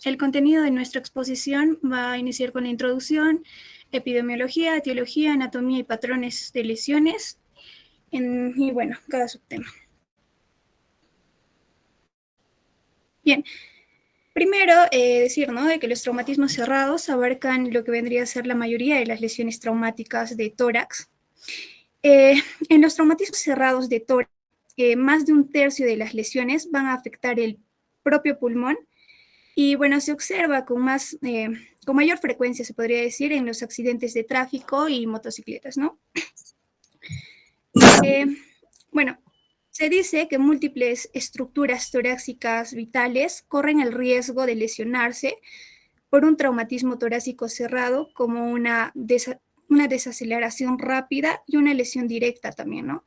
El contenido de nuestra exposición va a iniciar con la introducción, epidemiología, etiología, anatomía y patrones de lesiones, y bueno, cada subtema. Bien, primero decir, ¿no?, de que los traumatismos cerrados abarcan lo que vendría a ser la mayoría de las lesiones traumáticas de tórax. En los traumatismos cerrados de tórax, más de un tercio de las lesiones van a afectar el propio pulmón y, bueno, se observa con mayor frecuencia, se podría decir, en los accidentes de tráfico y motocicletas, ¿no? Bueno, se dice que múltiples estructuras torácicas vitales corren el riesgo de lesionarse por un traumatismo torácico cerrado, como una desaceleración rápida y una lesión directa también, ¿no?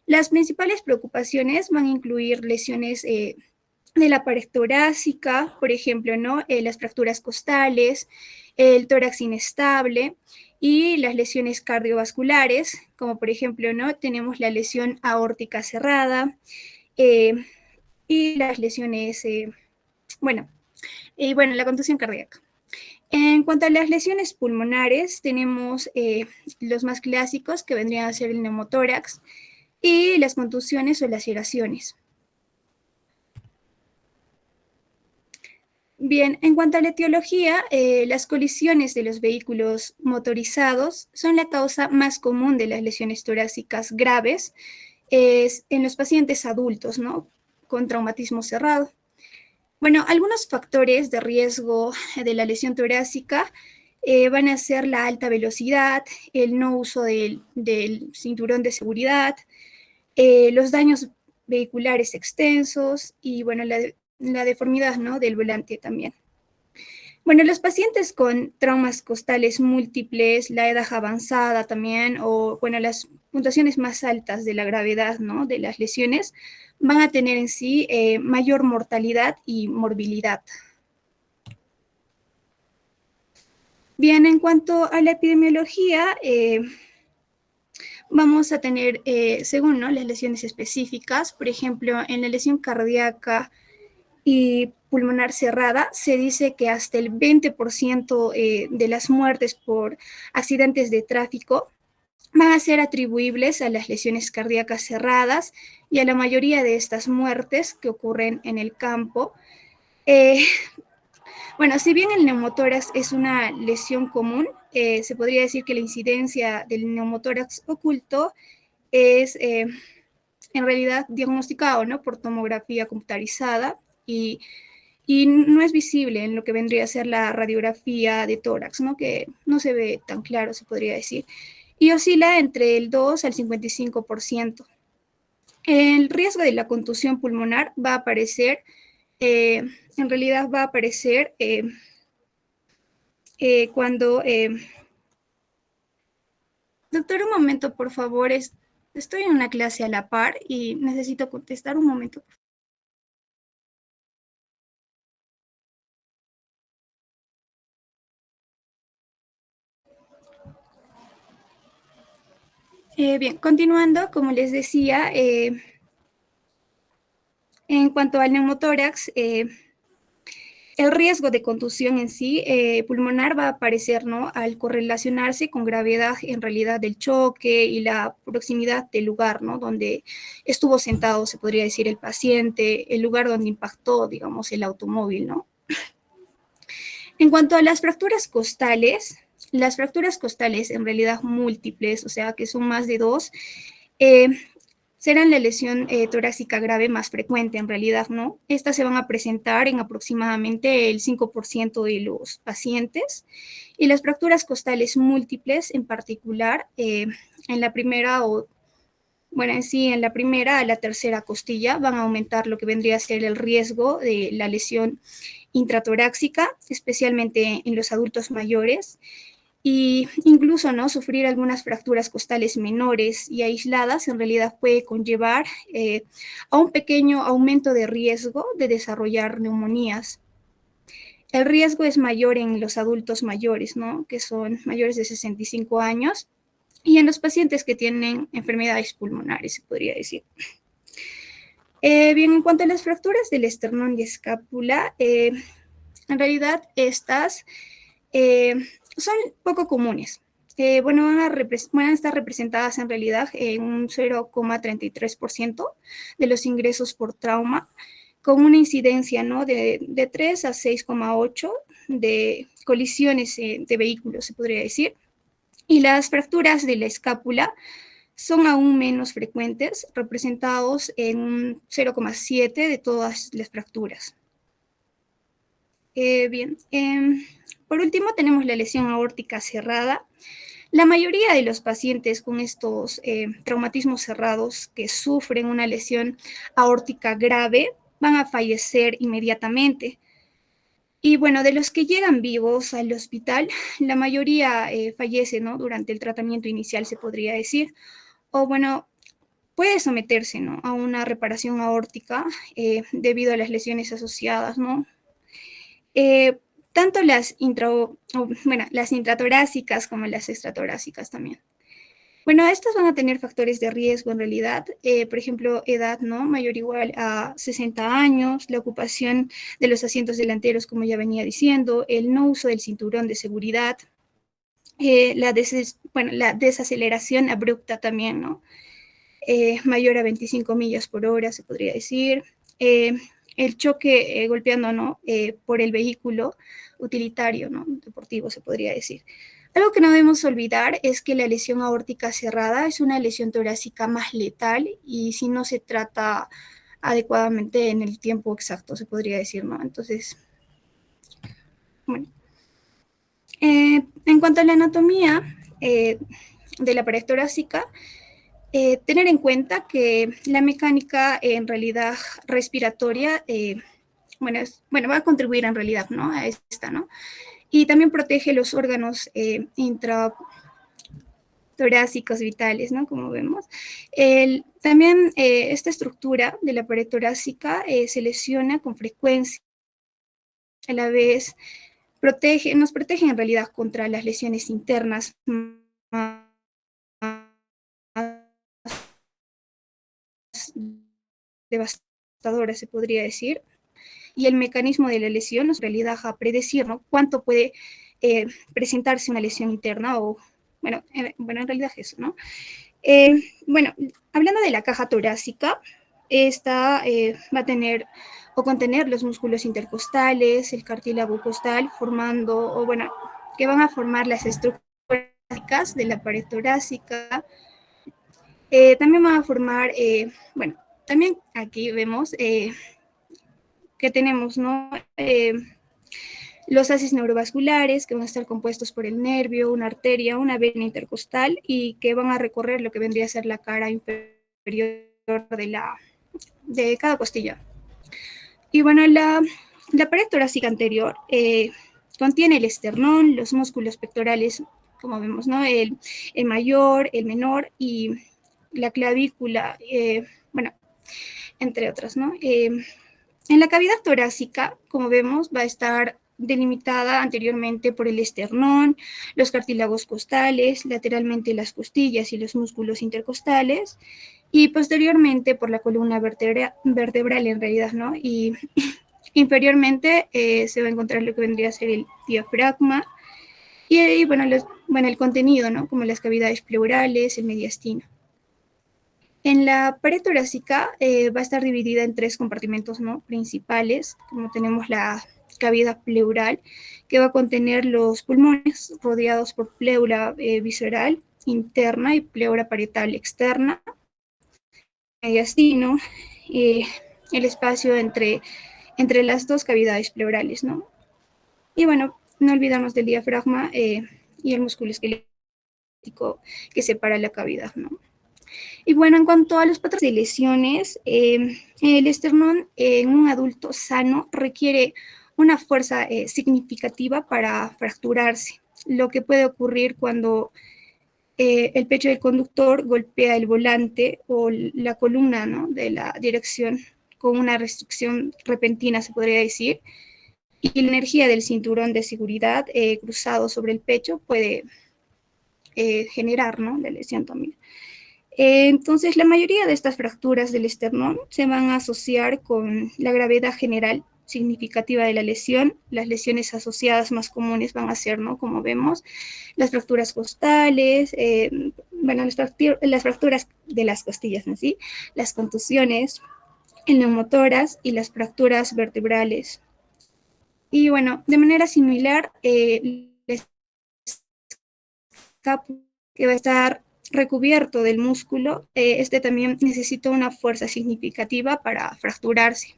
Las principales preocupaciones van a incluir lesiones de la pared torácica, por ejemplo, ¿no?, las fracturas costales, el tórax inestable y las lesiones cardiovasculares, como por ejemplo, ¿no?, tenemos la lesión aórtica cerrada y las lesiones, la contusión cardíaca. En cuanto a las lesiones pulmonares, tenemos los más clásicos, que vendrían a ser el neumotórax y las contusiones o laceraciones. Bien, en cuanto a la etiología, las colisiones de los vehículos motorizados son la causa más común de las lesiones torácicas graves en los pacientes adultos, ¿no?, con traumatismo cerrado. Bueno, algunos factores de riesgo de la lesión torácica van a ser la alta velocidad, el no uso del cinturón de seguridad, los daños vehiculares extensos y, bueno, la deformidad, ¿no?, del volante también. Bueno, los pacientes con traumas costales múltiples, la edad avanzada también, o, bueno, las puntuaciones más altas de la gravedad, ¿no?, de las lesiones, van a tener en sí mayor mortalidad y morbilidad. Bien, en cuanto a la epidemiología, vamos a tener, según, ¿no?, las lesiones específicas, por ejemplo, en la lesión cardíaca y pulmonar cerrada, se dice que hasta el 20% de las muertes por accidentes de tráfico van a ser atribuibles a las lesiones cardíacas cerradas y a la mayoría de estas muertes que ocurren en el campo. Bueno, si bien el neumotórax es una lesión común, se podría decir que la incidencia del neumotórax oculto es en realidad diagnosticado, ¿no?, por tomografía computarizada y no es visible en lo que vendría a ser la radiografía de tórax, ¿no?, que no se ve tan claro, se podría decir, y oscila entre el 2 al 55%. El riesgo de la contusión pulmonar va a aparecer, en realidad va a aparecer cuando... Doctor, un momento, por favor, estoy en una clase a la par y necesito contestar un momento. Bien, continuando, como les decía, en cuanto al neumotórax, el riesgo de contusión en sí pulmonar va a aparecer, ¿no?, al correlacionarse con gravedad en realidad del choque y la proximidad del lugar, ¿no?, donde estuvo sentado, se podría decir, el paciente, el lugar donde impactó, digamos, el automóvil, ¿no? En cuanto a las fracturas costales en realidad múltiples, o sea, que son más de dos, serán la lesión torácica grave más frecuente en realidad, ¿no? Estas se van a presentar en aproximadamente el 5% de los pacientes y las fracturas costales múltiples en particular, en la primera en la primera a la tercera costilla van a aumentar lo que vendría a ser el riesgo de la lesión intratorácica, especialmente en los adultos mayores, y incluso, ¿no?, sufrir algunas fracturas costales menores y aisladas en realidad puede conllevar a un pequeño aumento de riesgo de desarrollar neumonías. El riesgo es mayor en los adultos mayores, ¿no?, que son mayores de 65 años, y en los pacientes que tienen enfermedades pulmonares, se podría decir. Bien, en cuanto a las fracturas del esternón y escápula, En realidad, estas son poco comunes. Bueno, van a estar representadas en realidad en un 0,33% de los ingresos por trauma, con una incidencia, ¿no?, de 3 a 6,8 de colisiones de vehículos, se podría decir. Y las fracturas de la escápula son aún menos frecuentes, representados en un 0,7 de todas las fracturas. Bien, por último tenemos la lesión aórtica cerrada. La mayoría de los pacientes con estos traumatismos cerrados que sufren una lesión aórtica grave van a fallecer inmediatamente. Y bueno, de los que llegan vivos al hospital, la mayoría fallece, ¿no?, durante el tratamiento inicial, se podría decir. O bueno, puede someterse, ¿no?, a una reparación aórtica debido a las lesiones asociadas, ¿no? Tanto las intratorácicas como las extratorácicas también. Bueno, estas van a tener factores de riesgo en realidad, por ejemplo, edad, ¿no?, mayor o igual a 60 años, la ocupación de los asientos delanteros, como ya venía diciendo, el no uso del cinturón de seguridad, la desaceleración abrupta también, ¿no?, mayor a 25 millas por hora, se podría decir, el choque golpeando, ¿no?, por el vehículo utilitario, ¿no?, deportivo, se podría decir. Algo que no debemos olvidar es que la lesión aórtica cerrada es una lesión torácica más letal y si no se trata adecuadamente en el tiempo exacto, se podría decir, ¿no? Entonces, bueno. En cuanto a la anatomía de la pared torácica, tener en cuenta que la mecánica en realidad respiratoria, va a contribuir en realidad, ¿no?, a esta, ¿no? Y también protege los órganos intratorácicos vitales, ¿no?, como vemos. También esta estructura de la pared torácica se lesiona con frecuencia. A la vez, nos protege en realidad contra las lesiones internas más devastadoras, se podría decir. Y el mecanismo de la lesión nos en realidad a predecir, ¿no?, cuánto puede presentarse una lesión interna o, en realidad eso, ¿no? Bueno, hablando de la caja torácica, esta va a tener o contener los músculos intercostales, el cartílago costal, que van a formar las estructuras de la pared torácica. También van a formar, también aquí vemos que tenemos, ¿no?, los haces neurovasculares que van a estar compuestos por el nervio, una arteria, una vena intercostal y que van a recorrer lo que vendría a ser la cara inferior de cada costilla. Y bueno, la pared torácica anterior contiene el esternón, los músculos pectorales, como vemos, ¿no?, el mayor, el menor y la clavícula, entre otras, ¿no? En la cavidad torácica, como vemos, va a estar delimitada anteriormente por el esternón, los cartílagos costales, lateralmente las costillas y los músculos intercostales, y posteriormente por la columna vertebral en realidad, ¿no? Y inferiormente se va a encontrar lo que vendría a ser el diafragma y el contenido, ¿no?, como las cavidades pleurales, el mediastino. En la pared torácica va a estar dividida en 3 compartimentos, ¿no?, principales, como tenemos la cavidad pleural, que va a contener los pulmones rodeados por pleura visceral interna y pleura parietal externa, mediastino, el espacio entre las 2 cavidades pleurales, ¿no? Y bueno, no olvidarnos del diafragma y el músculo esquelético que separa la cavidad, ¿no? Y bueno, en cuanto a los patrones de lesiones, el esternón en un adulto sano requiere una fuerza significativa para fracturarse, lo que puede ocurrir cuando el pecho del conductor golpea el volante o la columna, ¿no?, de la dirección con una restricción repentina, se podría decir, y la energía del cinturón de seguridad cruzado sobre el pecho puede generar, ¿no?, la lesión también. Entonces, la mayoría de estas fracturas del esternón se van a asociar con la gravedad general significativa de la lesión. Las lesiones asociadas más comunes van a ser, ¿no? Como vemos, las fracturas costales, bueno, las fracturas de las costillas en sí, las contusiones, el neumotórax y las fracturas vertebrales. Y bueno, de manera similar, el escapo que va a estar recubierto del músculo, este también necesita una fuerza significativa para fracturarse.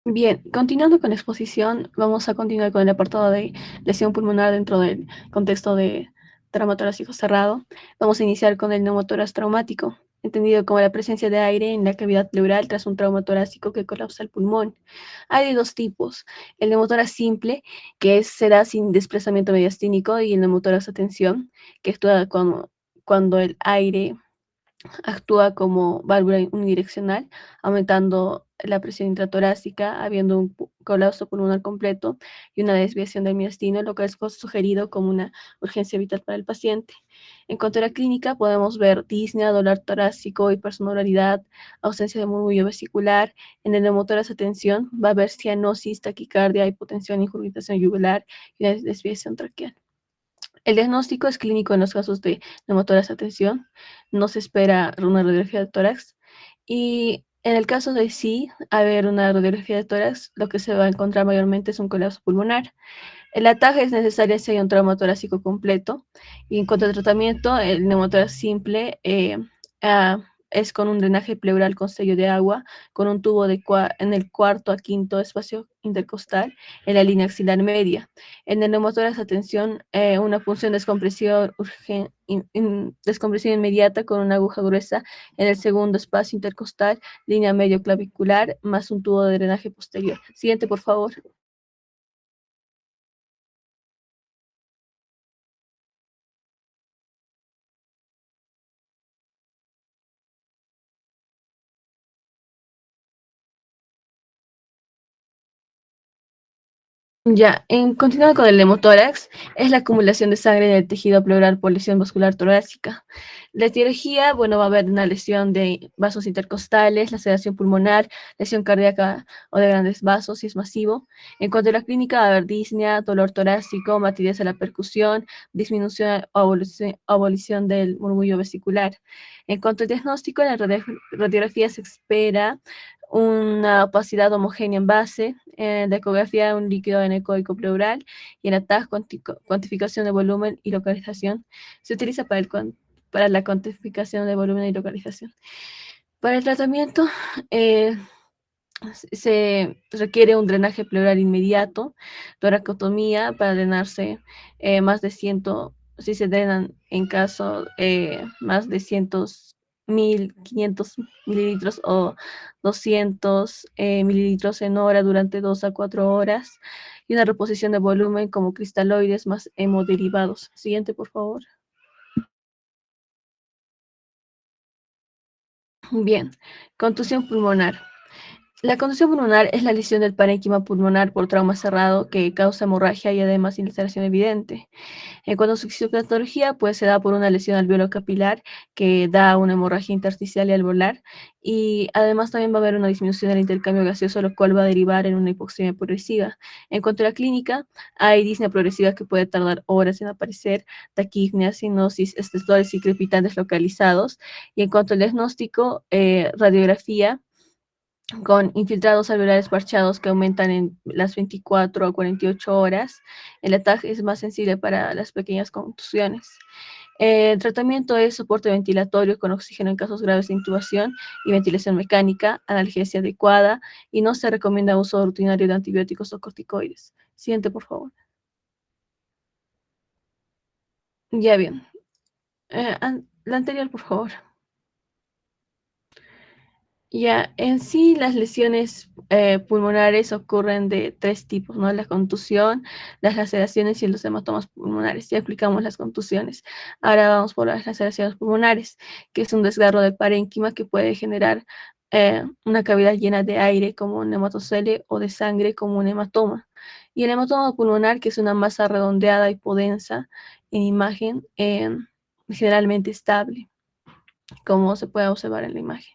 Bien, continuando con la exposición, vamos a continuar con el apartado de lesión pulmonar dentro del contexto de trauma torácico cerrado. Vamos a iniciar con el neumotórax traumático, entendido como la presencia de aire en la cavidad pleural tras un trauma torácico que colapsa el pulmón. Hay de dos tipos: el neumotórax simple, que se da sin desplazamiento mediastínico, y el neumotórax a tensión, que actúa cuando el aire actúa como válvula unidireccional, aumentando la presión intratorácica, habiendo un colapso pulmonar completo y una desviación del miastino, lo que es sugerido como una urgencia vital para el paciente. En cuanto a la clínica, podemos ver disnea, dolor torácico, hipersonolaridad, ausencia de murmullo vesicular. En el neumotórax a tensión va a haber cianosis, taquicardia, hipotensión, ingurgitación yugular y una desviación traqueal. El diagnóstico es clínico en los casos de neumotórax a tensión. No se espera una radiografía de tórax. Y en el caso de sí haber una radiografía de tórax, lo que se va a encontrar mayormente es un colapso pulmonar. El ataque es necesario si hay un trauma torácico completo. Y en cuanto al tratamiento, el neumotórax simple es con un drenaje pleural con sello de agua, con un tubo en el cuarto a quinto espacio intercostal, en la línea axilar media. En el neumotórax a tensión, una punción descompresión, descompresión inmediata con una aguja gruesa en el segundo espacio intercostal, línea medio clavicular, más un tubo de drenaje posterior. Siguiente, por favor. Ya, continuando con el hemotórax, es la acumulación de sangre en el tejido pleural por lesión vascular torácica. La etiología, bueno, va a haber una lesión de vasos intercostales, laceración pulmonar, lesión cardíaca o de grandes vasos si es masivo. En cuanto a la clínica, va a haber disnea, dolor torácico, matidez a la percusión, disminución o abolición del murmullo vesicular. En cuanto al diagnóstico, en la radiografía se espera una opacidad homogénea en base, la ecografía de un líquido anecoico pleural, y en la TAG cuantificación de volumen y localización. Se utiliza para la cuantificación de volumen y localización. Para el tratamiento, eh, se requiere un drenaje pleural inmediato, toracotomía para drenarse más de 100, si se drenan en caso más de 100.500 mililitros o 200 mililitros en hora durante 2 a 4 horas, y una reposición de volumen como cristaloides más hemoderivados. Siguiente, por favor. Bien, contusión pulmonar. La contusión pulmonar es la lesión del parénquima pulmonar por trauma cerrado que causa hemorragia y además ilteración evidente. En cuanto a su fisiopatología, pues se da por una lesión alveolo capilar que da una hemorragia intersticial y alveolar, y además también va a haber una disminución del intercambio gaseoso, lo cual va a derivar en una hipoxemia progresiva. En cuanto a la clínica, hay disnea progresiva que puede tardar horas en aparecer, taquipnea, sinosis, estesores y crepitantes localizados. Y en cuanto al diagnóstico, radiografía con infiltrados alveolares parchados que aumentan en las 24 a 48 horas. El ataque es más sensible para las pequeñas contusiones. El tratamiento es soporte ventilatorio con oxígeno en casos graves de intubación y ventilación mecánica, analgesia adecuada, y no se recomienda uso rutinario de antibióticos o corticoides. Siguiente, por favor. Ya bien. La anterior, por favor. Ya, en sí las lesiones pulmonares ocurren de tres tipos, ¿no? La contusión, las laceraciones y los hematomas pulmonares. Ya explicamos las contusiones. Ahora vamos por las laceraciones pulmonares, que es un desgarro del parénquima que puede generar una cavidad llena de aire como un hematocele o de sangre como un hematoma. Y el hematoma pulmonar, que es una masa redondeada y podensa en imagen, generalmente estable, como se puede observar en la imagen.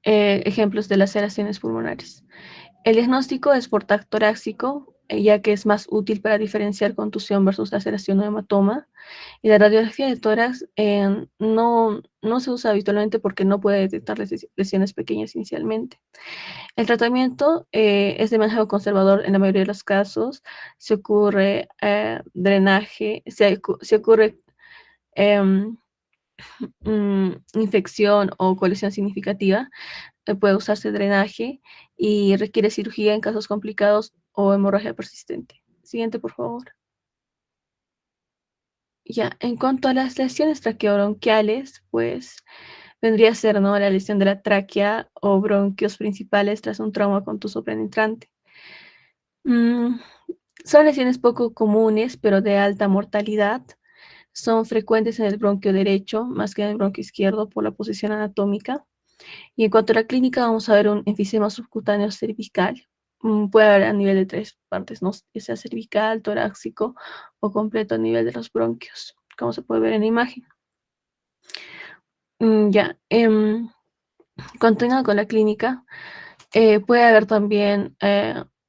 Ejemplos de laceraciones pulmonares. El diagnóstico es por TAC torácico, ya que es más útil para diferenciar contusión versus laceración o hematoma. Y la radiografía de tórax no se usa habitualmente porque no puede detectar lesiones pequeñas inicialmente. El tratamiento es de manejo conservador en la mayoría de los casos. Se ocurre drenaje, se ocurre em, infección o colección significativa, puede usarse drenaje y requiere cirugía en casos complicados o hemorragia persistente. Siguiente, por favor. Ya, en cuanto a las lesiones traqueobronquiales, pues vendría a ser, ¿no?, la lesión de la tráquea o bronquios principales tras un trauma contuso penetrante. Mm, Son lesiones poco comunes, pero de alta mortalidad. Son frecuentes en el bronquio derecho, más que en el bronquio izquierdo, por la posición anatómica. Y en cuanto a la clínica, vamos a ver un enfisema subcutáneo cervical. Puede haber a nivel de 3 partes, ¿no?, ya sea cervical, torácico o completo a nivel de los bronquios, como se puede ver en la imagen. Ya, continuando con la clínica, puede haber también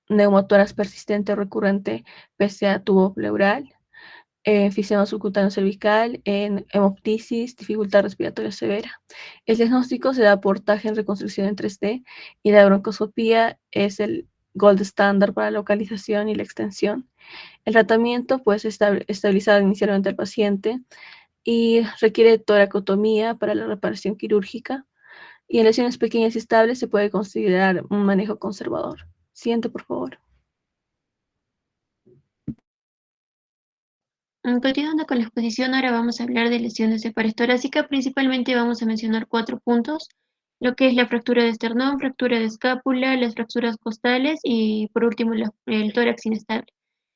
neumotórax persistente o recurrente pese a tubo pleural, enfisema subcutáneo cervical, en hemoptisis, dificultad respiratoria severa. El diagnóstico se da por TAG en reconstrucción en 3D y la broncoscopía es el gold estándar para la localización y la extensión. El tratamiento pues estabilizar inicialmente al paciente y requiere toracotomía para la reparación quirúrgica. Y en lesiones pequeñas y estables se puede considerar un manejo conservador. Siguiente, por favor. Continuando con la exposición, ahora vamos a hablar de lesiones de pared torácica. Principalmente vamos a mencionar 4 puntos, lo que es la fractura de esternón, fractura de escápula, las fracturas costales y por último el tórax inestable.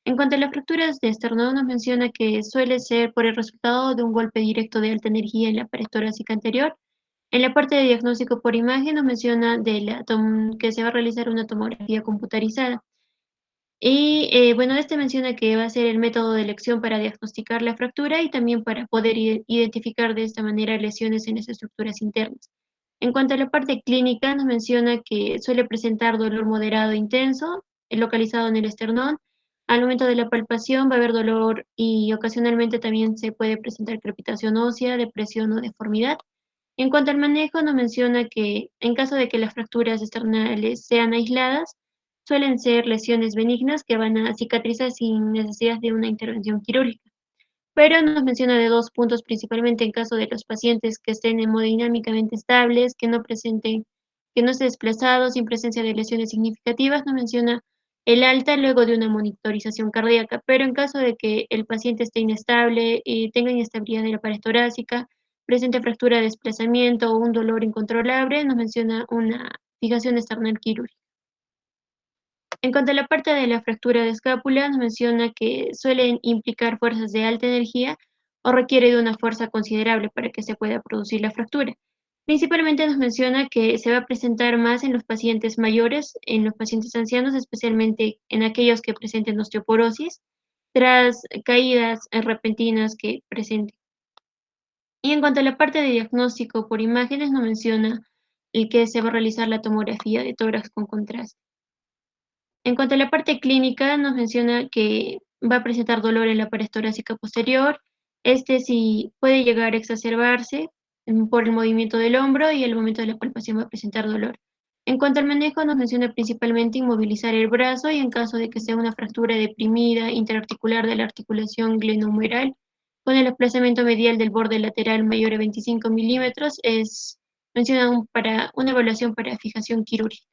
En cuanto a las fracturas de esternón, nos menciona que suele ser por el resultado de un golpe directo de alta energía en la pared torácica anterior. En la parte de diagnóstico por imagen nos menciona que se va a realizar una tomografía computarizada. Y bueno, este menciona que va a ser el método de elección para diagnosticar la fractura y también para poder identificar de esta manera lesiones en las estructuras internas. En cuanto a la parte clínica, nos menciona que suele presentar dolor moderado e intenso, localizado en el esternón. Al momento de la palpación va a haber dolor y ocasionalmente también se puede presentar crepitación ósea, depresión o deformidad. En cuanto al manejo, nos menciona que en caso de que las fracturas externales sean aisladas, suelen ser lesiones benignas que van a cicatrizar sin necesidad de una intervención quirúrgica. Pero nos menciona de 2 puntos principalmente en caso de los pacientes que estén hemodinámicamente estables, que no esté desplazado, sin presencia de lesiones significativas, nos menciona el alta luego de una monitorización cardíaca. Pero en caso de que el paciente esté inestable y tenga inestabilidad de la pared torácica, presente fractura de desplazamiento o un dolor incontrolable, nos menciona una fijación externa quirúrgica. En cuanto a la parte de la fractura de escápula, nos menciona que suelen implicar fuerzas de alta energía o requiere de una fuerza considerable para que se pueda producir la fractura. Principalmente nos menciona que se va a presentar más en los pacientes mayores, en los pacientes ancianos, especialmente en aquellos que presenten osteoporosis, tras caídas repentinas que presenten. Y en cuanto a la parte de diagnóstico por imágenes, nos menciona el que se va a realizar la tomografía de tórax con contraste. En cuanto a la parte clínica, nos menciona que va a presentar dolor en la pared torácica posterior. Este sí puede llegar a exacerbarse por el movimiento del hombro y al momento de la palpación va a presentar dolor. En cuanto al manejo, nos menciona principalmente inmovilizar el brazo y en caso de que sea una fractura deprimida interarticular de la articulación glenohumeral, con el desplazamiento medial del borde lateral mayor a 25 milímetros, menciona para una evaluación para fijación quirúrgica.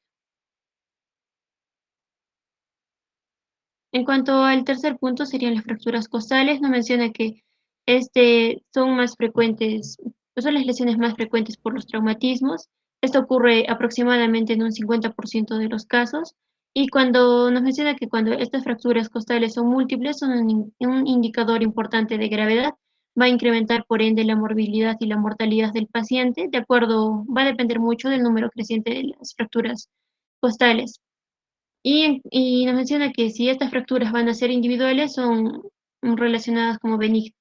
En cuanto al tercer punto, serían las fracturas costales, nos menciona que son más frecuentes, pues son las lesiones más frecuentes por los traumatismos. Esto ocurre aproximadamente en un 50% de los casos. Y cuando nos menciona que cuando estas fracturas costales son múltiples, son un indicador importante de gravedad, va a incrementar por ende la morbilidad y la mortalidad del paciente, va a depender mucho del número creciente de las fracturas costales. Y nos menciona que si estas fracturas van a ser individuales, son relacionadas como benignas.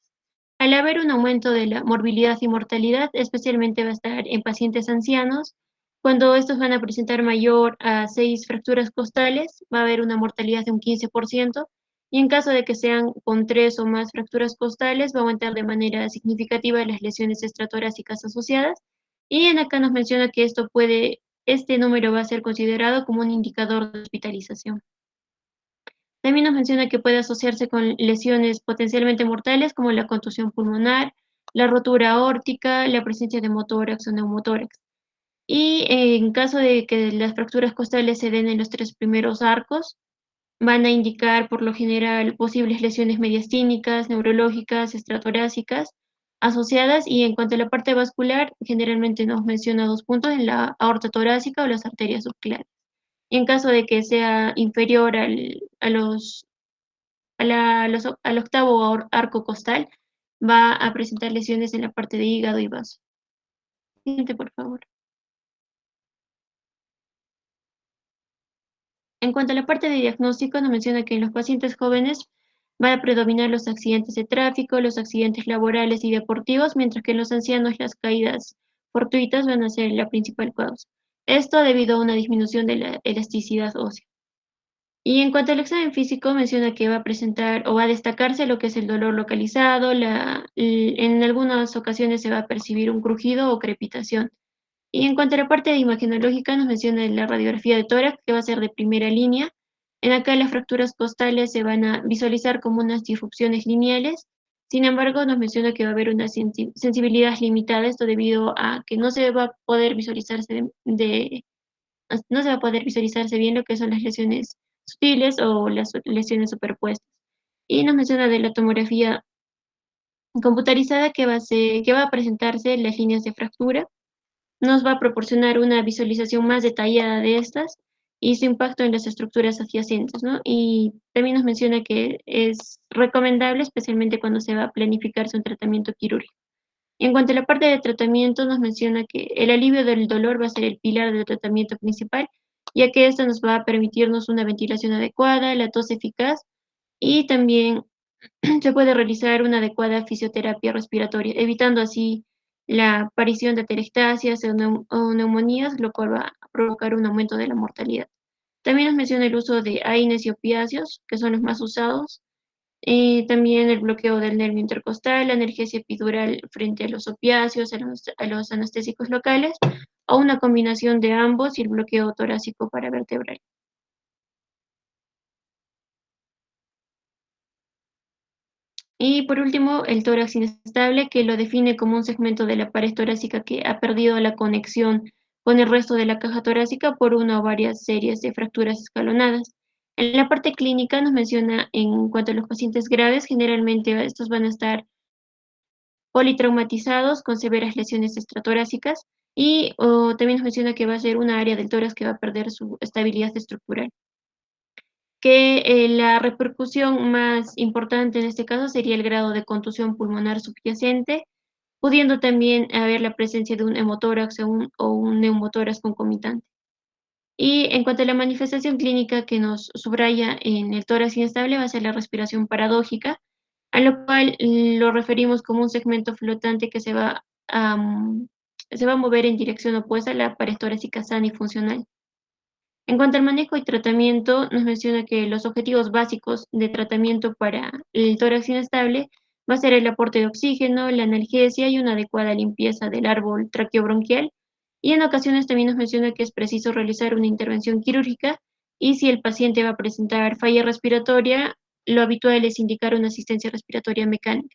Al haber un aumento de la morbilidad y mortalidad, especialmente va a estar en pacientes ancianos, cuando estos van a presentar mayor a 6 fracturas costales, va a haber una mortalidad de un 15%, y en caso de que sean con 3 o más fracturas costales, va a aumentar de manera significativa las lesiones estratorácicas asociadas. Y en acá nos menciona que este número va a ser considerado como un indicador de hospitalización. También nos menciona que puede asociarse con lesiones potencialmente mortales como la contusión pulmonar, la rotura aórtica, la presencia de motórax o neumotórax. Y en caso de que las fracturas costales se den en los 3 primeros arcos, van a indicar por lo general posibles lesiones mediastínicas, neurológicas, estratorácicas asociadas. Y en cuanto a la parte vascular, generalmente nos menciona 2 puntos en la aorta torácica o las arterias subclavianas. Y en caso de que sea inferior al octavo arco costal, va a presentar lesiones en la parte de hígado y vaso. Siguiente, por favor. En cuanto a la parte de diagnóstico, nos menciona que en los pacientes jóvenes van a predominar los accidentes de tráfico, los accidentes laborales y deportivos, mientras que en los ancianos las caídas fortuitas van a ser la principal causa. Esto debido a una disminución de la elasticidad ósea. Y en cuanto al examen físico, menciona que va a presentar o va a destacarse lo que es el dolor localizado, en algunas ocasiones se va a percibir un crujido o crepitación. Y en cuanto a la parte imagenológica, nos menciona la radiografía de tórax, que va a ser de primera línea. En acá las fracturas costales se van a visualizar como unas disrupciones lineales. Sin embargo, nos menciona que va a haber una sensibilidad limitada, esto debido a que no se va a poder no se va a poder visualizarse bien lo que son las lesiones sutiles o las lesiones superpuestas. Y nos menciona de la tomografía computarizada que va a presentarse las líneas de fractura. Nos va a proporcionar una visualización más detallada de estas y su impacto en las estructuras adyacentes, ¿no? Y también nos menciona que es recomendable, especialmente cuando se va a planificarse un tratamiento quirúrgico. En cuanto a la parte de tratamiento, nos menciona que el alivio del dolor va a ser el pilar del tratamiento principal, ya que esto nos va a permitirnos una ventilación adecuada, la tos eficaz, y también se puede realizar una adecuada fisioterapia respiratoria, evitando así la aparición de atelectasias o neumonías, lo cual va a provocar un aumento de la mortalidad. También nos menciona el uso de AINES y opiáceos, que son los más usados, también el bloqueo del nervio intercostal, la analgesia epidural frente a los opiáceos, a los anestésicos locales, o una combinación de ambos y el bloqueo torácico paravertebral. Y por último, el tórax inestable, que lo define como un segmento de la pared torácica que ha perdido la conexión con el resto de la caja torácica por una o varias series de fracturas escalonadas. En la parte clínica nos menciona en cuanto a los pacientes graves, generalmente estos van a estar politraumatizados con severas lesiones estratorácicas y también nos menciona que va a ser una área del tórax que va a perder su estabilidad estructural. Que la repercusión más importante en este caso sería el grado de contusión pulmonar subyacente, pudiendo también haber la presencia de un hemotórax o un neumotórax concomitante. Y en cuanto a la manifestación clínica que nos subraya en el tórax inestable va a ser la respiración paradójica, a lo cual lo referimos como un segmento flotante que se va a mover en dirección opuesta a la pared torácica sana y funcional. En cuanto al manejo y tratamiento, nos menciona que los objetivos básicos de tratamiento para el tórax inestable va a ser el aporte de oxígeno, la analgesia y una adecuada limpieza del árbol traqueobronquial. Y en ocasiones también nos menciona que es preciso realizar una intervención quirúrgica y si el paciente va a presentar falla respiratoria, lo habitual es indicar una asistencia respiratoria mecánica.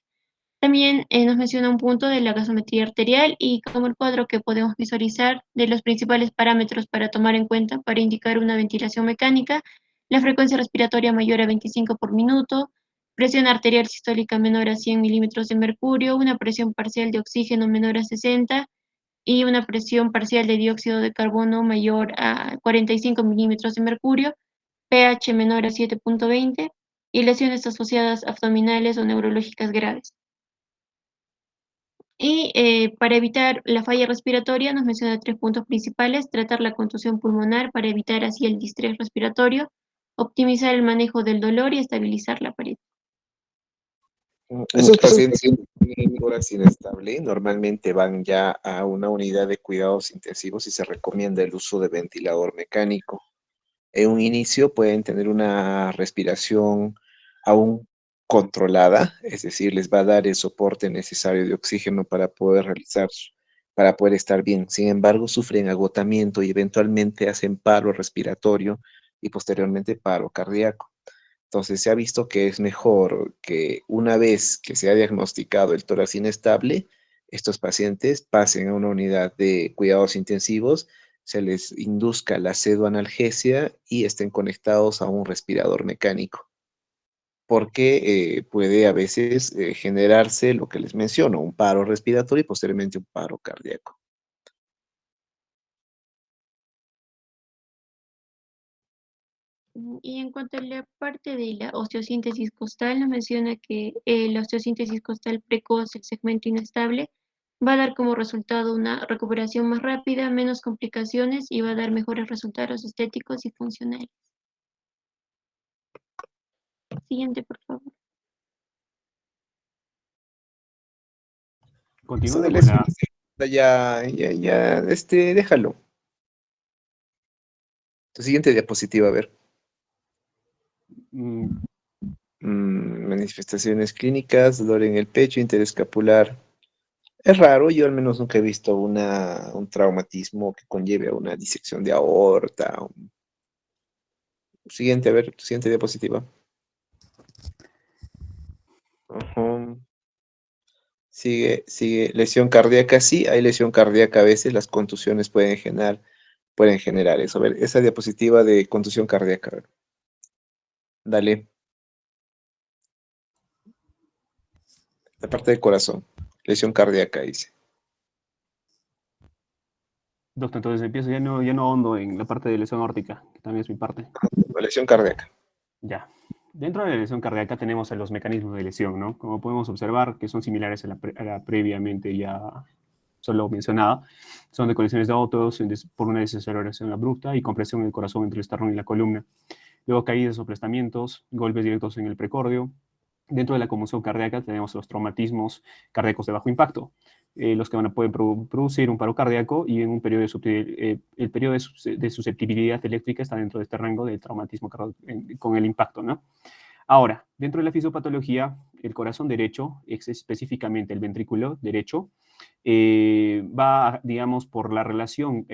También nos menciona un punto de la gasometría arterial y como el cuadro que podemos visualizar de los principales parámetros para tomar en cuenta para indicar una ventilación mecánica, la frecuencia respiratoria mayor a 25 por minuto, presión arterial sistólica menor a 100 milímetros de mercurio, una presión parcial de oxígeno menor a 60 y una presión parcial de dióxido de carbono mayor a 45 milímetros de mercurio, pH menor a 7.20 y lesiones asociadas abdominales o neurológicas graves. Y para evitar la falla respiratoria, nos menciona 3 puntos principales: tratar la contusión pulmonar para evitar así el distrés respiratorio, optimizar el manejo del dolor y estabilizar la pared. Esos pacientes que tienen tórax inestable normalmente van ya a una unidad de cuidados intensivos y se recomienda el uso de ventilador mecánico. En un inicio pueden tener una respiración aún controlada, es decir, les va a dar el soporte necesario de oxígeno para poder para poder estar bien. Sin embargo, sufren agotamiento y eventualmente hacen paro respiratorio y posteriormente paro cardíaco. Entonces se ha visto que es mejor que una vez que se ha diagnosticado el tórax inestable, estos pacientes pasen a una unidad de cuidados intensivos, se les induzca la pseudoanalgesia y estén conectados a un respirador mecánico, porque puede a veces generarse lo que les menciono, un paro respiratorio y posteriormente un paro cardíaco. Y en cuanto a la parte de la osteosíntesis costal, nos menciona que la osteosíntesis costal precoz, el segmento inestable, va a dar como resultado una recuperación más rápida, menos complicaciones y va a dar mejores resultados estéticos y funcionales. Siguiente, por favor. Eso de Continuando con lesiones la... déjalo. Tu siguiente diapositiva, a ver. mm, Manifestaciones clínicas, dolor en el pecho, interescapular. Es raro, yo al menos nunca he visto un traumatismo que conlleve a una disección de aorta. Siguiente, a ver, siguiente diapositiva. Ajá. Sigue, lesión cardíaca, sí, hay lesión cardíaca a veces, las contusiones pueden generar eso. A ver, esa diapositiva de contusión cardíaca, a ver. Dale, la parte del corazón, lesión cardíaca, dice. Doctor, entonces empiezo, ya no ahondo en la parte de lesión aórtica, que también es mi parte. Lesión cardíaca. Ya. Dentro de la lesión cardíaca tenemos a los mecanismos de lesión, ¿no? Como podemos observar, que son similares a la previamente ya solo mencionada. Son de colisiones de autos por una desaceleración abrupta y compresión en el corazón entre el esternón y la columna. Luego caídas o aplastamientos, golpes directos en el precordio. Dentro de la conmoción cardíaca tenemos los traumatismos cardíacos de bajo impacto, los que van a poder producir un paro cardíaco y en un periodo el periodo de susceptibilidad eléctrica está dentro de este rango del traumatismo con el impacto, ¿no? Ahora, dentro de la fisiopatología, el corazón derecho, específicamente el ventrículo derecho, va, digamos, por la relación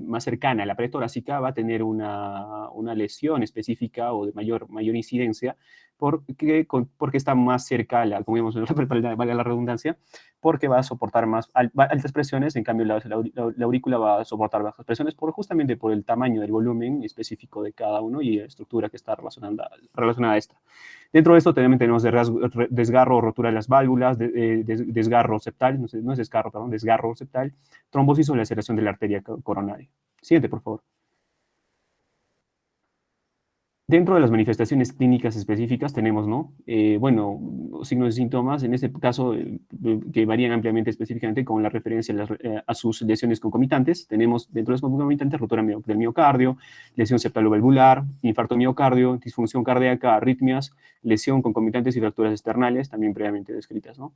más cercana a la pared torácica, va a tener una lesión específica o de mayor incidencia, porque está más cerca, como vimos, valga la redundancia, porque va a soportar más altas presiones, en cambio la aurícula va a soportar bajas presiones justamente por el tamaño del volumen específico de cada uno y la estructura que está relacionada a esta. Dentro de esto también tenemos desgarro o rotura de las válvulas, desgarro septal, no es desgarro, perdón, desgarro septal, trombosis o laceración de la arteria coronaria. Siguiente, por favor. Dentro de las manifestaciones clínicas específicas tenemos, ¿no? Bueno, signos y síntomas, en este caso, que varían ampliamente específicamente con la referencia a sus lesiones concomitantes. Tenemos dentro de los concomitantes rotura del miocardio, lesión septalovalvular, infarto miocardio, disfunción cardíaca, arritmias, lesión concomitantes y fracturas externales, también previamente descritas, ¿no?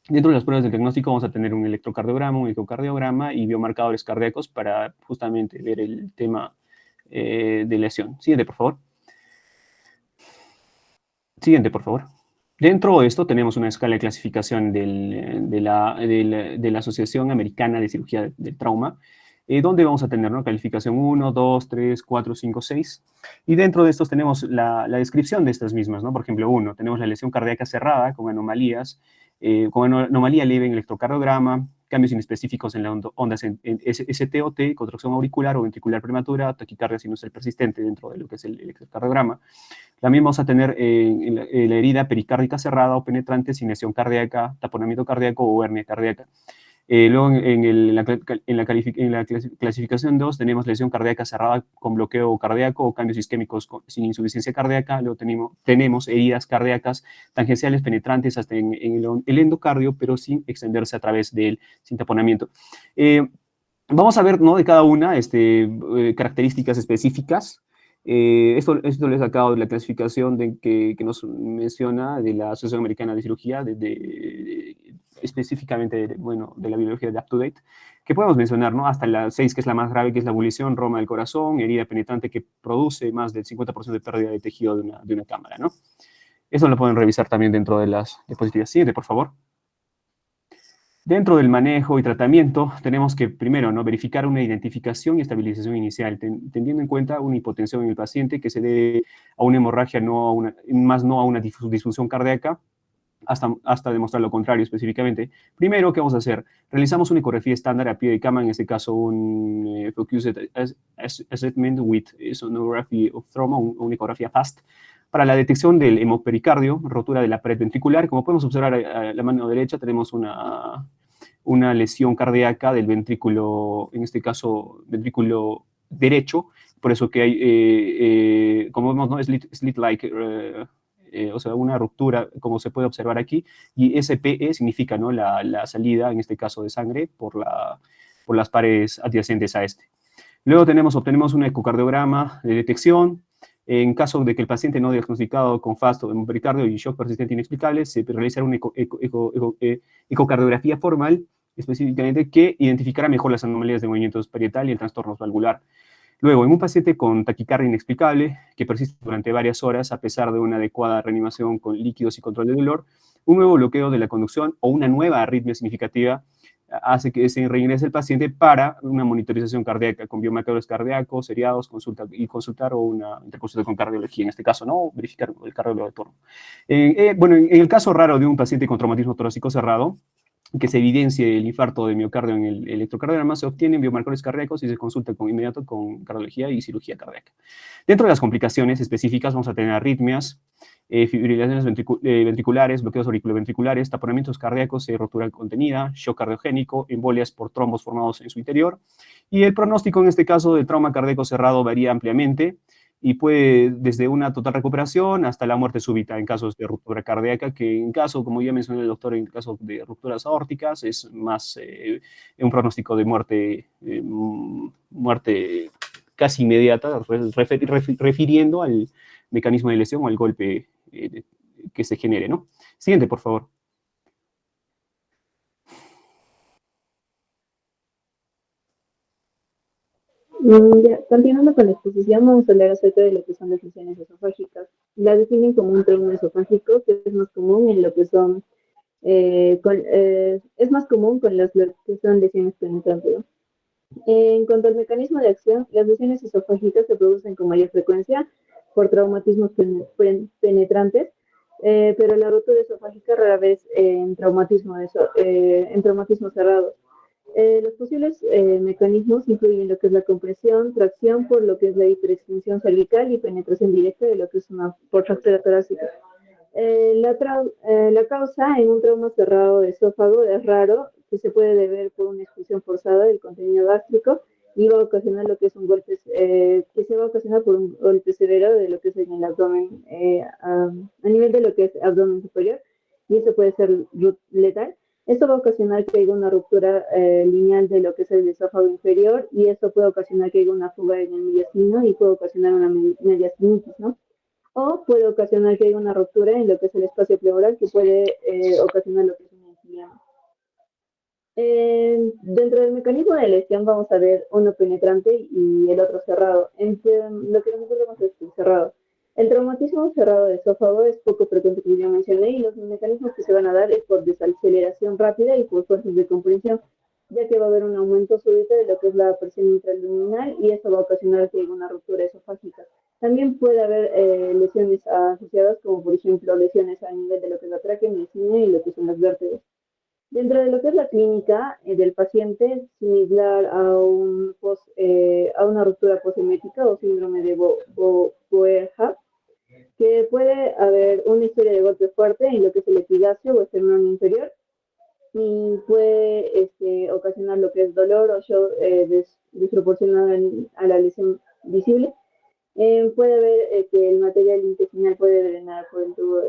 Dentro de las pruebas de diagnóstico vamos a tener un electrocardiograma, un ecocardiograma y biomarcadores cardíacos para justamente ver el tema de lesión. Siguiente, por favor. Siguiente, por favor. Dentro de esto tenemos una escala de clasificación de la Asociación Americana de Cirugía del Trauma, donde vamos a tener, ¿no?, calificación 1, 2, 3, 4, 5, 6. Y dentro de estos tenemos la descripción de estas mismas, ¿no? Por ejemplo, 1, tenemos la lesión cardíaca cerrada con anomalías, con anomalía leve en electrocardiograma, cambios inespecíficos en las ondas en ST-OT, contracción auricular o ventricular prematura, taquicardia sinusal persistente dentro de lo que es el electrocardiograma. También vamos a tener la herida pericárdica cerrada o penetrante sin lesión cardíaca, taponamiento cardíaco o hernia cardíaca. Luego en la clasificación 2 tenemos lesión cardíaca cerrada con bloqueo cardíaco o cambios isquémicos sin insuficiencia cardíaca. Luego tenemos heridas cardíacas tangenciales penetrantes hasta en el endocardio, pero sin extenderse a través sin taponamiento. Vamos a ver, ¿no?, de cada una características específicas. Esto lo he sacado de la clasificación que nos menciona de la Asociación Americana de Cirugía, específicamente de la biología de UpToDate, que podemos mencionar, ¿no? Hasta la 6, que es la más grave, que es la ebullición, roma del corazón, herida penetrante que produce más del 50% de pérdida de tejido de una cámara, ¿no? Eso lo pueden revisar también dentro de las diapositivas. Siguiente, por favor. Dentro del manejo y tratamiento, tenemos que primero, ¿no?, verificar una identificación y estabilización inicial, teniendo en cuenta una hipotensión en el paciente que se debe a una hemorragia, más no a una disfunción cardíaca, hasta demostrar lo contrario específicamente. Primero, ¿qué vamos a hacer? Realizamos una ecografía estándar a pie de cama, en este caso un Focused Assessment with Sonography of Trauma, una ecografía FAST, para la detección del hemopericardio, rotura de la pared ventricular. Como podemos observar a la mano derecha, tenemos una lesión cardíaca del ventrículo, en este caso, ventrículo derecho, por eso que hay, como vemos, ¿no?, slit-like, o sea, una ruptura, como se puede observar aquí, y SPE significa, ¿no?, la salida, en este caso, de sangre por las paredes adyacentes a este. Luego obtenemos un ecocardiograma de detección. En caso de que el paciente no diagnosticado con FAST o hemopericardio y shock persistente inexplicable, se realizará una ecocardiografía formal, específicamente, que identificará mejor las anomalías de movimientos parietal y el trastorno valvular. Luego, en un paciente con taquicardia inexplicable, que persiste durante varias horas a pesar de una adecuada reanimación con líquidos y control de dolor, un nuevo bloqueo de la conducción o una nueva arritmia significativa hace que se reingrese el paciente para una monitorización cardíaca con biomarcadores cardíacos, seriados, consultar o una interconsulta con cardiología, en este caso, ¿no?, verificar el cardiólogo de turno. Bueno, en el caso raro de un paciente con traumatismo torácico cerrado, que se evidencie el infarto de miocardio en el electrocardiograma, se obtienen biomarcadores cardíacos y se consulta inmediato con cardiología y cirugía cardíaca. Dentro de las complicaciones específicas vamos a tener arritmias, fibrilaciones ventriculares, bloqueos auriculoventriculares, taponamientos cardíacos, rotura contenida, shock cardiogénico, embolias por trombos formados en su interior. Y el pronóstico en este caso de trauma cardíaco cerrado varía ampliamente y puede desde una total recuperación hasta la muerte súbita en casos de ruptura cardíaca, que en caso, como ya mencionó el doctor, en caso de rupturas aórticas es más un pronóstico de muerte casi inmediata, refiriendo al mecanismo de lesión o al golpe que se genere, ¿no? Siguiente, por favor. Continuando con la exposición, vamos a hablar acerca de lo que son las lesiones esofágicas. Las definen como un trauma esofágico, que es más común en lo que son, es más común con las que son lesiones penetrantes. En cuanto al mecanismo de acción, las lesiones esofágicas se producen con mayor frecuencia por traumatismos penetrantes, pero la rotura esofágica rara vez en traumatismos cerrados. Los posibles mecanismos incluyen lo que es la compresión, tracción por lo que es la hiperextensión cervical y penetración directa de lo que es una por fractura torácica. La causa en un trauma cerrado de esófago es raro, que se puede deber por una expulsión forzada del contenido gástrico y va a ocasionar lo que es un golpe, que se va a ocasionar por un golpe severo de lo que es en el abdomen, a nivel de lo que es abdomen superior, y eso puede ser letal. Esto va a ocasionar que haya una ruptura lineal de lo que es el esófago inferior, y esto puede ocasionar que haya una fuga en el mediastino y puede ocasionar una mediastinitis, ¿no? O puede ocasionar que haya una ruptura en lo que es el espacio pleural, que puede ocasionar lo que es un enfisema. Dentro del mecanismo de lesión vamos a ver uno penetrante y el otro cerrado. Lo que nosotros vemos es el cerrado. El traumatismo cerrado de esófago es poco frecuente, como ya mencioné, y los mecanismos que se van a dar es por desaceleración rápida y por fuerzas de comprensión, ya que va a haber un aumento súbito de lo que es la presión intraabdominal y eso va a ocasionar que haya una ruptura esofágica. También puede haber lesiones asociadas, como por ejemplo lesiones a nivel de lo que es la tráquea, medicina y lo que son las vértebras. Dentro de lo que es la clínica del paciente, similar a una ruptura posemética o síndrome de Boerhaave, que puede haber una historia de golpe fuerte en lo que es el epigastrio o esternón inferior, y puede ocasionar lo que es dolor o shock desproporcionado a la lesión visible. Puede haber que el material intestinal puede drenar por el tubo.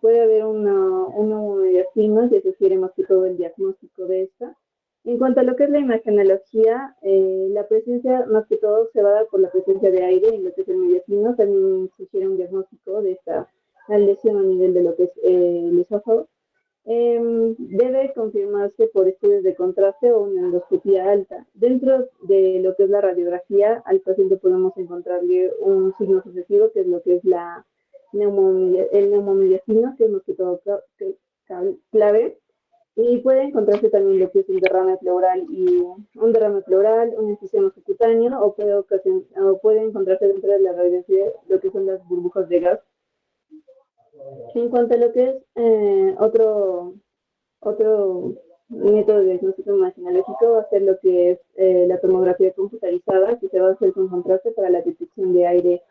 Puede haber una mediastina que sugiere más que todo el diagnóstico de esta. En cuanto a lo que es la imagenología, la presencia, más que todo, se va a dar por la presencia de aire en lo que es el mediastino. También sugiere un diagnóstico de esta lesión a nivel de lo que es el esófago. Debe confirmarse por estudios de contraste o una endoscopía alta. Dentro de lo que es la radiografía, al paciente podemos encontrarle un signo sucesivo, que es lo que es el neumomediastino, que es más que todo clave. Y puede encontrarse también lo que es un derrame pleural, un enfisema subcutáneo, o puede encontrarse dentro de la radiografía lo que son las burbujas de gas. En cuanto a lo que es otro método de diagnóstico imaginológico, va a ser lo que es la tomografía computarizada, que se va a hacer con contraste para la detección de aire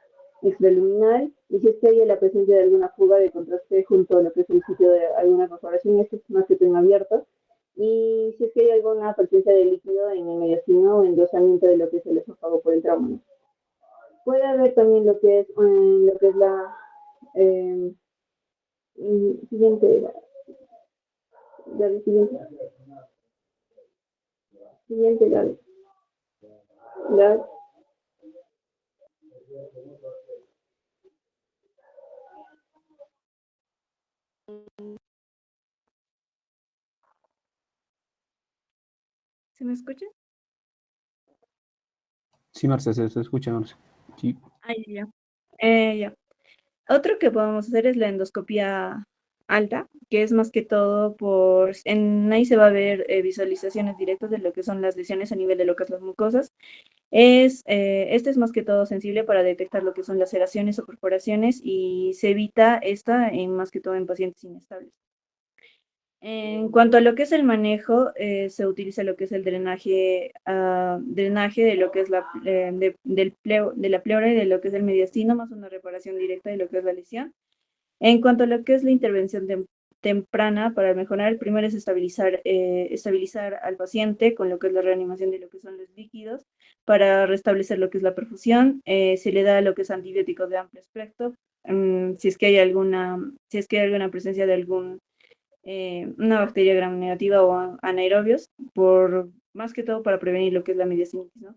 extraluminal, y si es que hay la presencia de alguna fuga de contraste junto a lo que es el sitio de alguna perforación, esto es más que todo abierto, y si es que hay alguna presencia de líquido en el mediastino o engrosamiento de lo que es el esófago por el trauma. Puede haber también lo que es la eh, siguiente, siguiente, la ¿Se me escucha? Sí, Marce, se escucha, Marce. Sí. Ahí ya. Ya. Otro que podemos hacer es la endoscopía alta, que es más que todo ahí se va a ver visualizaciones directas de lo que son las lesiones a nivel de lo que es las mucosas. Este es más que todo sensible para detectar lo que son laceraciones o perforaciones y se evita esta más que todo en pacientes inestables. En cuanto a lo que es el manejo, se utiliza lo que es el drenaje de lo que es de la pleura y de lo que es el mediastino, más una reparación directa de lo que es la lesión. En cuanto a lo que es la intervención temprana para mejorar, primero es estabilizar al paciente con lo que es la reanimación de lo que son los líquidos para restablecer lo que es la perfusión. Se le da lo que es antibióticos de amplio espectro, si es que hay alguna presencia de una bacteria gram negativa o anaerobios, más que todo para prevenir lo que es la mediastinitis, ¿no?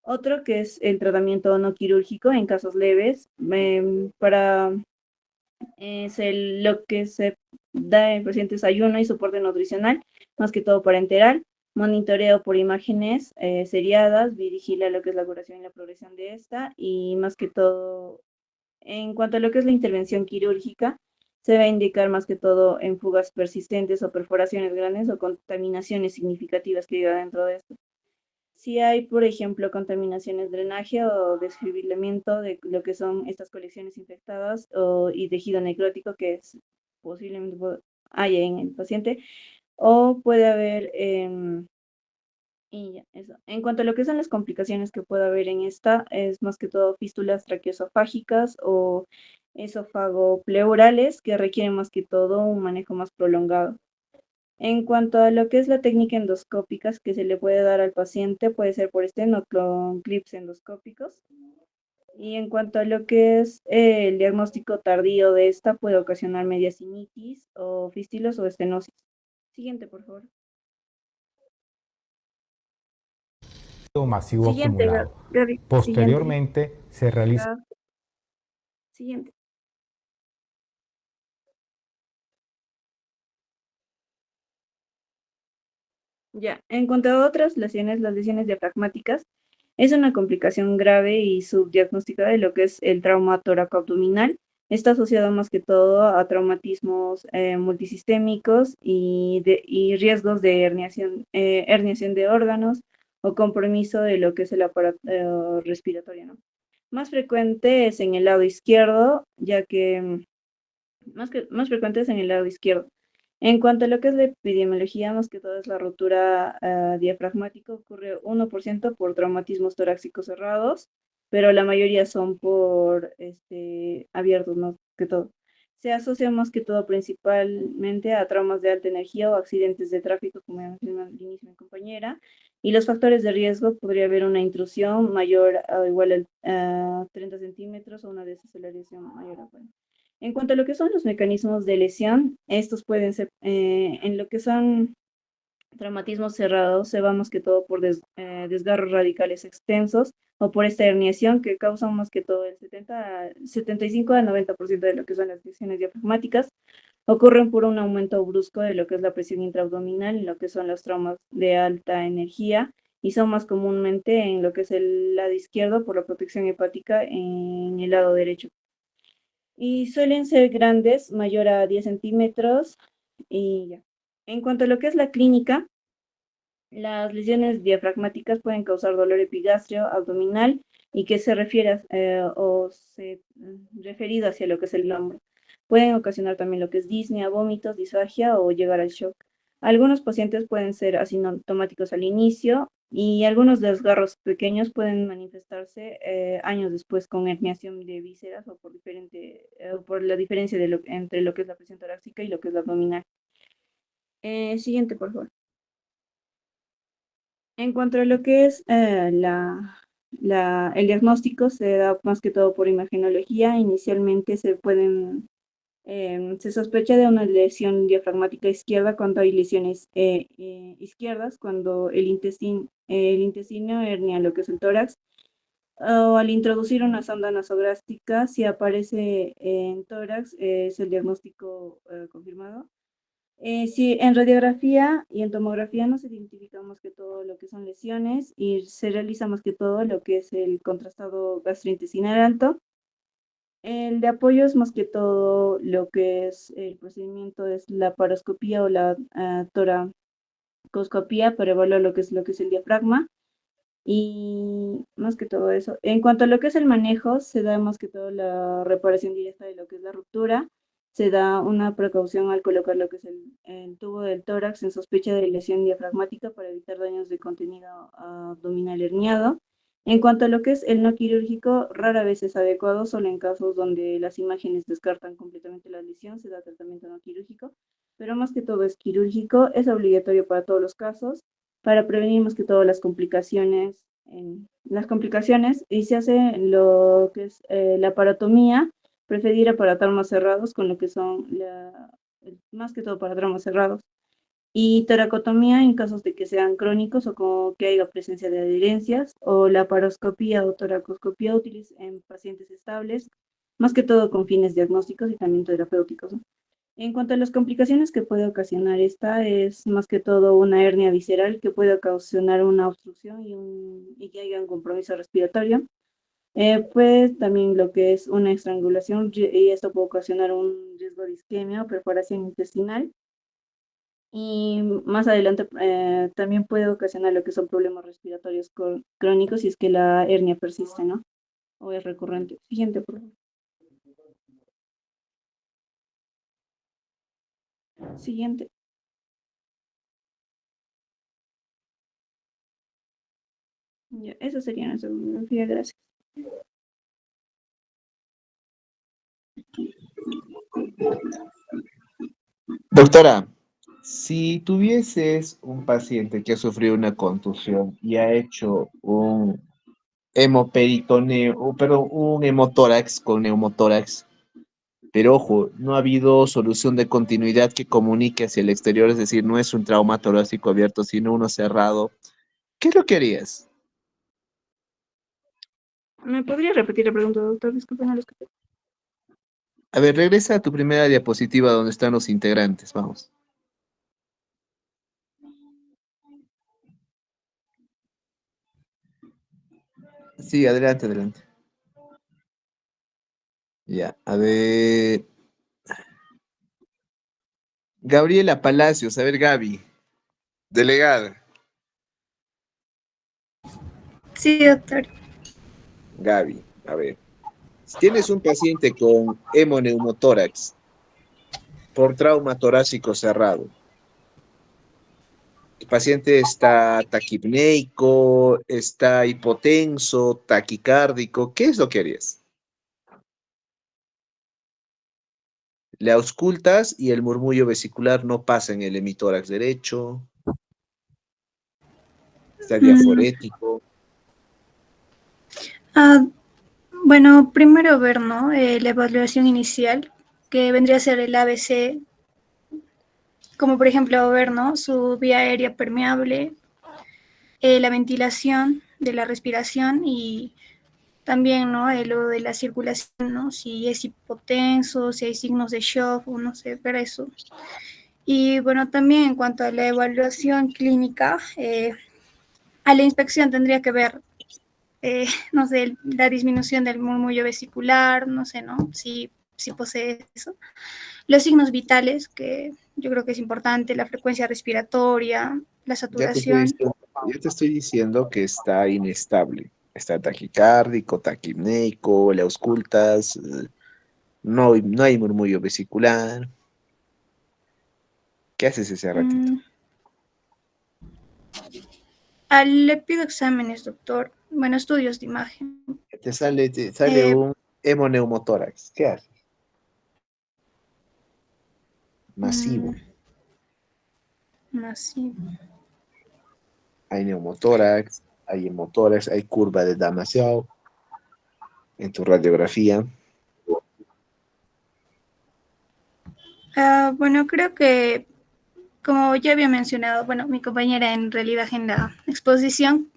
Otro que es el tratamiento no quirúrgico en casos leves, lo que se da en pacientes ayuno y soporte nutricional, más que todo parenteral, monitoreo por imágenes seriadas, vigila lo que es la curación y la progresión de esta, y más que todo, en cuanto a lo que es la intervención quirúrgica, se va a indicar más que todo en fugas persistentes o perforaciones grandes o contaminaciones significativas que lleva dentro de esto. Si hay, por ejemplo, contaminaciones, drenaje o desfibrilamiento de lo que son estas colecciones infectadas y tejido necrótico que posiblemente haya en el paciente, o puede haber, y ya, eso. En cuanto a lo que son las complicaciones que puede haber en esta, es más que todo fístulas traqueoesofágicas o esofagopleurales que requieren más que todo un manejo más prolongado. En cuanto a lo que es la técnica endoscópica que se le puede dar al paciente, puede ser por o con clips endoscópicos. Y en cuanto a lo que es el diagnóstico tardío de esta, puede ocasionar mediastinitis o fístulas o estenosis. Siguiente, por favor. Masivo Siguiente, acumulado. Gaby. Posteriormente se realiza. Siguiente. Ya, en cuanto a otras lesiones, las lesiones diafragmáticas, es una complicación grave y subdiagnóstica de lo que es el trauma toracoabdominal. Está asociado más que todo a traumatismos multisistémicos y riesgos de herniación de órganos o compromiso de lo que es el aparato respiratorio, ¿no? Más frecuente es en el lado izquierdo, ya que más frecuente es en el lado izquierdo. En cuanto a lo que es la epidemiología, más que todo es la rotura diafragmática, ocurre 1% por traumatismos torácicos cerrados, pero la mayoría son por abiertos, más que todo. Se asocia más que todo principalmente a traumas de alta energía o accidentes de tráfico, como ya mencioné al inicio mi compañera, y los factores de riesgo podría haber una intrusión mayor o igual a 30 centímetros o una desaceleración mayor a 40. En cuanto a lo que son los mecanismos de lesión, estos pueden ser en lo que son traumatismo cerrado se va más que todo por desgarros radicales extensos o por esta herniación que causan más que todo el 75 al 90% de lo que son las lesiones diafragmáticas. Ocurren por un aumento brusco de lo que es la presión intraabdominal y lo que son los traumas de alta energía y son más comúnmente en lo que es el lado izquierdo por la protección hepática en el lado derecho. Y suelen ser grandes, mayor a 10 centímetros y ya. En cuanto a lo que es la clínica, las lesiones diafragmáticas pueden causar dolor epigastrio, abdominal y que se refiere referido hacia lo que es el hombro. Pueden ocasionar también lo que es disnea, vómitos, disfagia o llegar al shock. Algunos pacientes pueden ser asintomáticos al inicio y algunos desgarros pequeños pueden manifestarse años después con herniación de vísceras o por la diferencia entre lo que es la presión torácica y lo que es la abdominal. Siguiente, por favor. En cuanto a lo que es el diagnóstico, se da más que todo por imagenología. Inicialmente se sospecha de una lesión diafragmática izquierda cuando hay lesiones izquierdas, cuando el intestino hernia lo que es el tórax, o al introducir una sonda nasogástrica, si aparece en tórax, es el diagnóstico confirmado. Sí, en radiografía y en tomografía no se identifica más que todo lo que son lesiones y se realiza más que todo lo que es el contrastado gastrointestinal alto. El de apoyo es más que todo lo que es el procedimiento es la paroscopía o la toracoscopía para evaluar lo que es el diafragma y más que todo eso. En cuanto a lo que es el manejo, se da más que todo la reparación directa de lo que es la ruptura. Se da una precaución al colocar lo que es el tubo del tórax en sospecha de lesión diafragmática para evitar daños de contenido abdominal herniado. En cuanto a lo que es el no quirúrgico, rara vez es adecuado, solo en casos donde las imágenes descartan completamente la lesión, se da tratamiento no quirúrgico, pero más que todo es quirúrgico, es obligatorio para todos los casos, para prevenir más que todo las complicaciones, y se hace lo que es la aparatomía, preferir aparatraumas cerrados con lo que son más que todo para traumas cerrados. Y toracotomía en casos de que sean crónicos o como que haya presencia de adherencias, o la paroscopía o toracoscopía útiles en pacientes estables, más que todo con fines diagnósticos y también terapéuticos, ¿no? En cuanto a las complicaciones que puede ocasionar esta, es más que todo una hernia visceral que puede ocasionar una obstrucción y que haya un compromiso respiratorio. Pues también lo que es una estrangulación y esto puede ocasionar un riesgo de isquemia o perforación intestinal. Y más adelante también puede ocasionar lo que son problemas respiratorios crónicos si es que la hernia persiste, ¿no? O es recurrente. Siguiente, por favor. Siguiente. Ya, eso sería nuestra bibliografía, gracias. Doctora, si tuvieses un paciente que ha sufrido una contusión y ha hecho un hemoperitoneo, perdón, un hemotórax con neumotórax, pero ojo, no ha habido solución de continuidad que comunique hacia el exterior, es decir, no es un trauma torácico abierto, sino uno cerrado, ¿qué es lo que harías? ¿Me podría repetir la pregunta, doctor? Disculpen, no lo escuché. A ver, regresa a tu primera diapositiva donde están los integrantes, vamos. Sí, adelante, adelante. Ya, a ver. Gabriela Palacios, a ver, Gaby, delegada. Sí, doctor. Gaby, a ver. Si tienes un paciente con hemoneumotórax por trauma torácico cerrado, el paciente está taquipneico, está hipotenso, taquicárdico, ¿qué es lo que harías? Le auscultas y el murmullo vesicular no pasa en el hemitórax derecho, está diaforético. Bueno, primero ver, ¿no? La evaluación inicial, que vendría a ser el ABC como por ejemplo, ver, ¿no? Su vía aérea permeable, la ventilación de la respiración y también, ¿no? Lo de la circulación, ¿no? Si es hipotenso, si hay signos de shock, o no sé, ver eso. Y bueno, también en cuanto a la evaluación clínica, a la inspección tendría que ver, no sé, la disminución del murmullo vesicular, no sé, ¿no? Si posee eso. Los signos vitales, que yo creo que es importante, la frecuencia respiratoria, la saturación. Ya te estoy diciendo que está inestable. Está taquicárdico, taquipneico, le auscultas, no hay murmullo vesicular. ¿Qué haces ese ratito? Le pido exámenes, doctor. Bueno, estudios de imagen. Te sale un hemoneumotórax. ¿Qué haces? Masivo. Masivo. Hay neumotórax, hay hemotórax, hay curva de Damasio en tu radiografía. Bueno, creo que, como ya había mencionado, bueno, mi compañera en realidad en la exposición,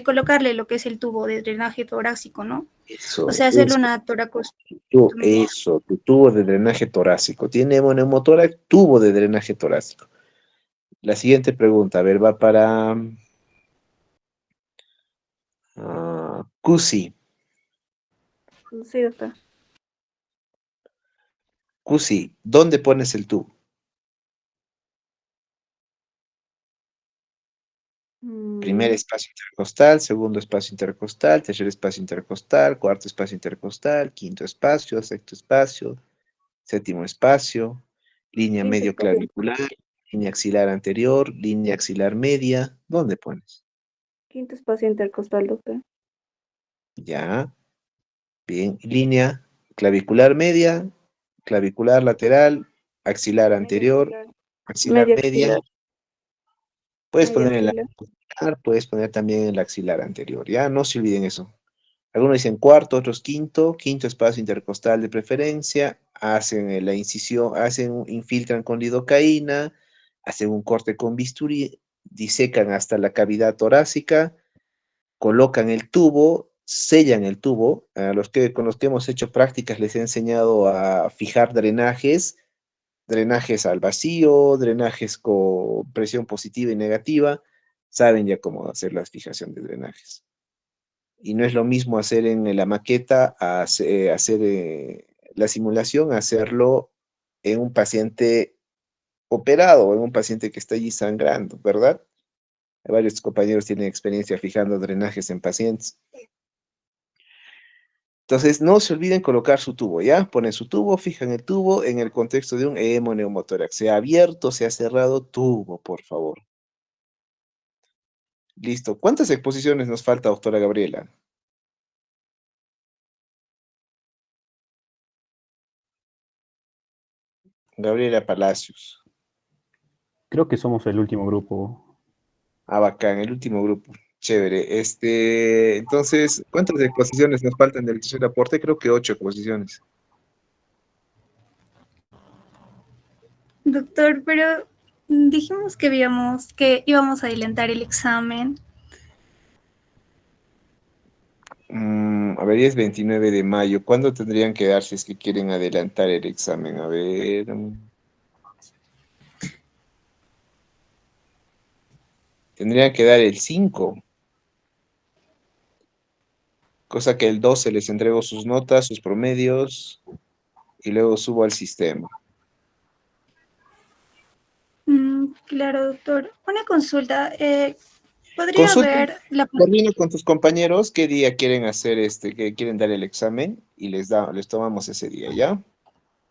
colocarle lo que es el tubo de drenaje torácico, ¿no? O Eso, sea, hacerle eso. una toracotomía. Tu tubo de drenaje torácico. Tiene hemoneumotórax, tubo de drenaje torácico. La siguiente pregunta, a ver, va para Cusi. Sí, doctor. Cusi, ¿dónde pones el tubo? Primer espacio intercostal, segundo espacio intercostal, tercer espacio intercostal, cuarto espacio intercostal, quinto espacio, sexto espacio, séptimo espacio, línea Quinto medio espacio. clavicular, línea axilar anterior, línea axilar media. ¿Dónde pones? Quinto espacio intercostal, doctor. Ya, bien. Línea clavicular media, clavicular lateral, axilar Media anterior, axilar. axilar Media media. axilar. Puedes Media poner en la axilar. axilar, puedes poner también en la axilar anterior. Ya, no se olviden eso. Algunos dicen cuarto, otros quinto, quinto espacio intercostal de preferencia, hacen la incisión, infiltran con lidocaína, hacen un corte con bisturí, disecan hasta la cavidad torácica, colocan el tubo, sellan el tubo. Con los que hemos hecho prácticas les he enseñado a fijar drenajes al vacío, drenajes con presión positiva y negativa, saben ya cómo hacer la fijación de drenajes. Y no es lo mismo hacer en la maqueta hacer la simulación, hacerlo en un paciente operado o en un paciente que está allí sangrando, ¿verdad? Varios compañeros tienen experiencia fijando drenajes en pacientes. Entonces, no se olviden colocar su tubo, ¿ya? Ponen su tubo, fijan el tubo en el contexto de un hemoneumotórax. Sea abierto, sea cerrado, tubo, por favor. Listo. ¿Cuántas exposiciones nos falta, doctora Gabriela? Gabriela Palacios. Creo que somos el último grupo. Ah, bacán, el último grupo. Chévere. Entonces, ¿cuántas exposiciones nos faltan del tercer aporte? Creo que 8 exposiciones. Doctor, pero dijimos que íbamos a adelantar el examen. A ver, es 29 de mayo. ¿Cuándo tendrían que dar si es que quieren adelantar el examen? A ver. Tendrían que dar el 5, cosa que el 12 les entrego sus notas, sus promedios y luego subo al sistema. Claro, doctor. Una consulta. ¿Podría Consulten, ver la... coordinen con tus compañeros qué día quieren hacer que quieren dar el examen y les tomamos ese día, ¿ya?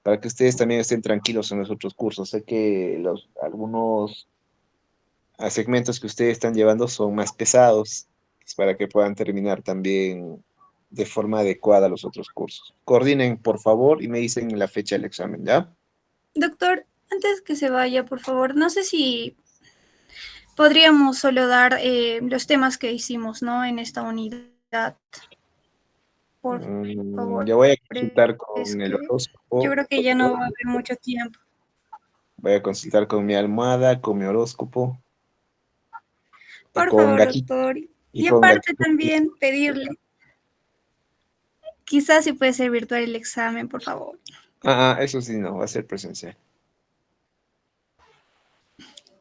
Para que ustedes también estén tranquilos en los otros cursos. Sé que algunos segmentos que ustedes están llevando son más pesados, es para que puedan terminar también de forma adecuada los otros cursos. Coordinen, por favor, y me dicen la fecha del examen, ¿ya? Doctor, antes que se vaya, por favor, no sé si podríamos solo dar los temas que hicimos, ¿no? En esta unidad, por favor. Ya voy a Es consultar con el que yo horóscopo. creo que ya no va a haber mucho tiempo. Voy a consultar con mi almohada, con mi horóscopo, Por con favor, gatito doctor. y Y con aparte gatito. también pedirle, quizás si puede ser virtual el examen, por favor. Eso sí, no, va a ser presencial.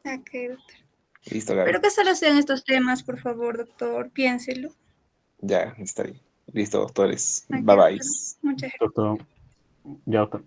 Ok, doctor. Listo, Gaby. Pero que solo sean estos temas, por favor, doctor. Piénselo. Ya, está bien. Listo, doctores. Ok, Bye bye. doctor. Muchas gracias. Doctor, ya, doctor.